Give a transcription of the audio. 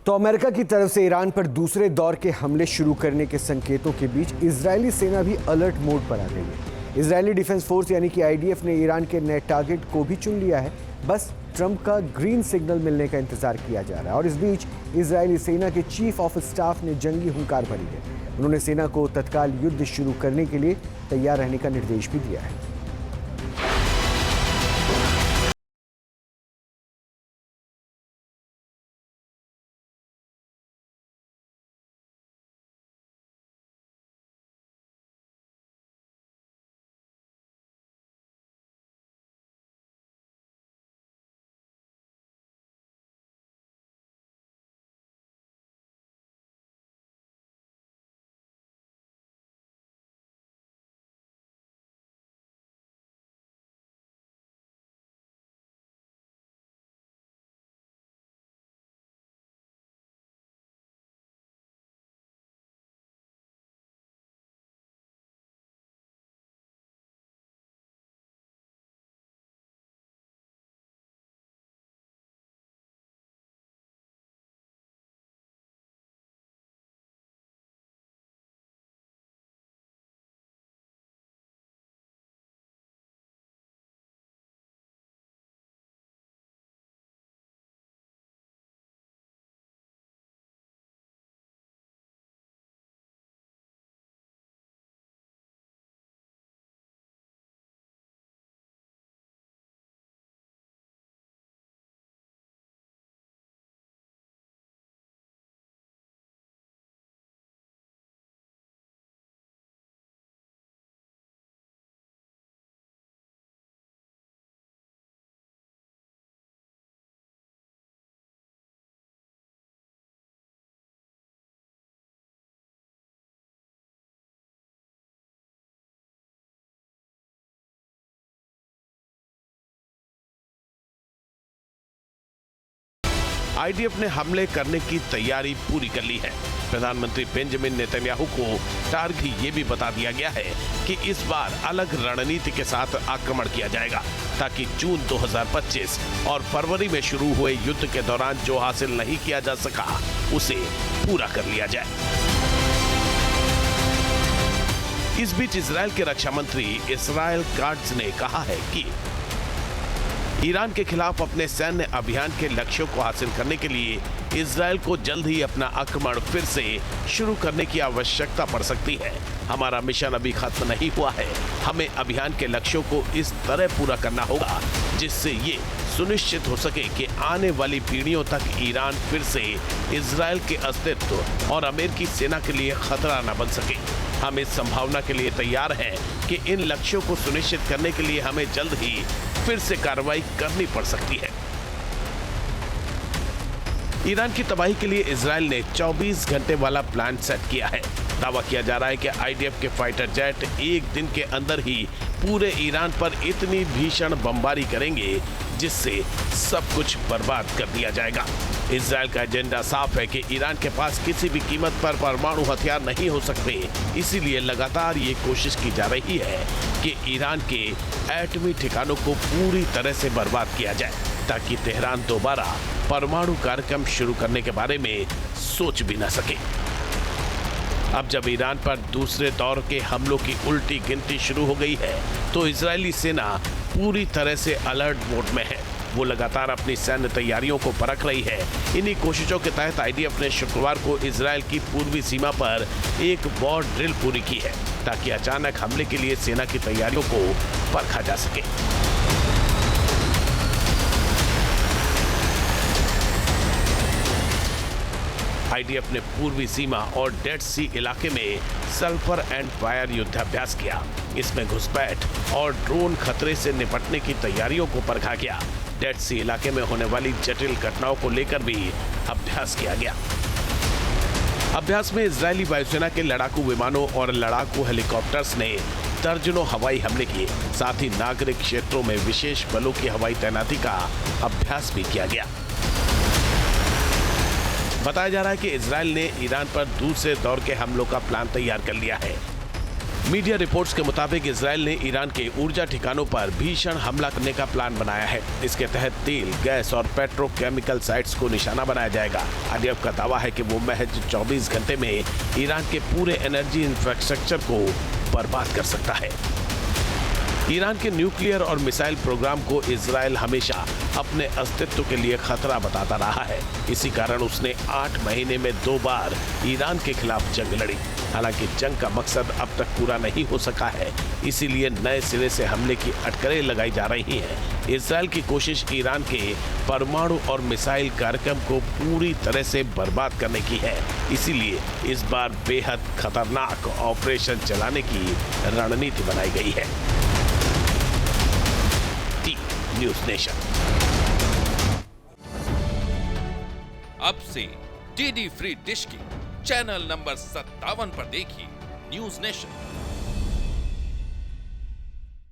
तो अमेरिका की तरफ से ईरान पर दूसरे दौर के हमले शुरू करने के संकेतों के बीच इजरायली सेना भी अलर्ट मोड पर आ गई है। इजरायली डिफेंस फोर्स यानी कि आईडीएफ ने ईरान के नए टारगेट को भी चुन लिया है। बस ट्रंप का ग्रीन सिग्नल मिलने का इंतजार किया जा रहा है। और इस बीच इजरायली सेना के चीफ ऑफ स्टाफ ने जंगी हुंकार भरी है। उन्होंने सेना को तत्काल युद्ध शुरू करने के लिए तैयार रहने का निर्देश भी दिया है। आईडीएफ ने हमले करने की तैयारी पूरी कर ली है। प्रधानमंत्री बेंजामिन नेतन्याहू को टारगेट ये भी बता दिया गया है कि इस बार अलग रणनीति के साथ आक्रमण किया जाएगा ताकि जून 2025 और फरवरी में शुरू हुए युद्ध के दौरान जो हासिल नहीं किया जा सका उसे पूरा कर लिया जाए। इस बीच इजरायल के रक्षा मंत्री इसराइल काट्ज ने कहा है कि ईरान के खिलाफ अपने सैन्य अभियान के लक्ष्यों को हासिल करने के लिए इजरायल को जल्द ही अपना आक्रमण फिर से शुरू करने की आवश्यकता पड़ सकती है। हमारा मिशन अभी खत्म नहीं हुआ है। हमें अभियान के लक्ष्यों को इस तरह पूरा करना होगा जिससे ये सुनिश्चित हो सके कि आने वाली पीढ़ियों तक ईरान फिर से इजरायल के अस्तित्व और अमेरिकी सेना के लिए खतरा न बन सके। हम इस संभावना के लिए तैयार हैं कि इन लक्ष्यों को सुनिश्चित करने के लिए हमें जल्द ही फिर से कार्रवाई करनी पड़ सकती है। ईरान की तबाही के लिए इजरायल ने 24 घंटे वाला प्लान सेट किया है। दावा किया जा रहा है कि आईडीएफ के फाइटर जेट एक दिन के अंदर ही पूरे ईरान पर इतनी भीषण बमबारी करेंगे जिससे सब कुछ बर्बाद कर दिया जाएगा। इजरायल का एजेंडा साफ है कि ईरान के पास किसी भी कीमत पर परमाणु हथियार नहीं हो सकते, इसीलिए लगातार ये कोशिश की जा रही है कि ईरान के एटमी ठिकानों को पूरी तरह से बर्बाद किया जाए ताकि तेहरान दोबारा परमाणु कार्यक्रम शुरू करने के बारे में सोच भी न सके। अब जब ईरान पर दूसरे दौर के हमलों की उल्टी गिनती शुरू हो गई है तो इजरायली सेना पूरी तरह से अलर्ट मोड में है। वो लगातार अपनी सैन्य तैयारियों को परख रही है। इन्हीं कोशिशों के तहत आईडीएफ ने शुक्रवार को इजरायल की पूर्वी सीमा पर एक वॉर ड्रिल पूरी की है ताकि अचानक हमले के लिए सेना की तैयारियों को परखा जा सके। आईडीएफ ने पूर्वी सीमा और डेड सी इलाके में सल्फर एंड फायर युद्धाभ्यास किया। इसमें घुसपैठ और ड्रोन खतरे से निपटने की तैयारियों को परखा गया। डेड सी इलाके में होने वाली जटिल घटनाओं को लेकर भी अभ्यास किया गया। अभ्यास में इजरायली वायुसेना के लड़ाकू विमानों और लड़ाकू हेलीकॉप्टर्स ने दर्जनों हवाई हमले किए। साथ ही नागरिक क्षेत्रों में विशेष बलों की हवाई तैनाती का अभ्यास भी किया गया। बताया जा रहा है कि इजरायल ने ईरान पर दूसरे दौर के हमलों का प्लान तैयार कर लिया है। मीडिया रिपोर्ट्स के मुताबिक इजराइल ने ईरान के ऊर्जा ठिकानों पर भीषण हमला करने का प्लान बनाया है। इसके तहत तेल, गैस और पेट्रोकेमिकल साइट्स को निशाना बनाया जाएगा। आईडीएफ का दावा है कि वो महज 24 घंटे में ईरान के पूरे एनर्जी इंफ्रास्ट्रक्चर को बर्बाद कर सकता है। ईरान के न्यूक्लियर और मिसाइल प्रोग्राम को इजराइल हमेशा अपने अस्तित्व के लिए खतरा बताता रहा है। इसी कारण उसने 8 महीने में 2 बार ईरान के खिलाफ जंग लड़ी। हालांकि जंग का मकसद अब तक पूरा नहीं हो सका है, इसीलिए नए सिरे से हमले की अटकलें लगाई जा रही हैं। इजराइल की कोशिश ईरान के परमाणु और मिसाइल कार्यक्रम को पूरी तरह से बर्बाद करने की है। इसीलिए इस बार बेहद खतरनाक ऑपरेशन चलाने की रणनीति बनाई गई है। News nation. अब से डीडी फ्री डिश की चैनल नंबर 57 पर देखिए न्यूज़ नेशन।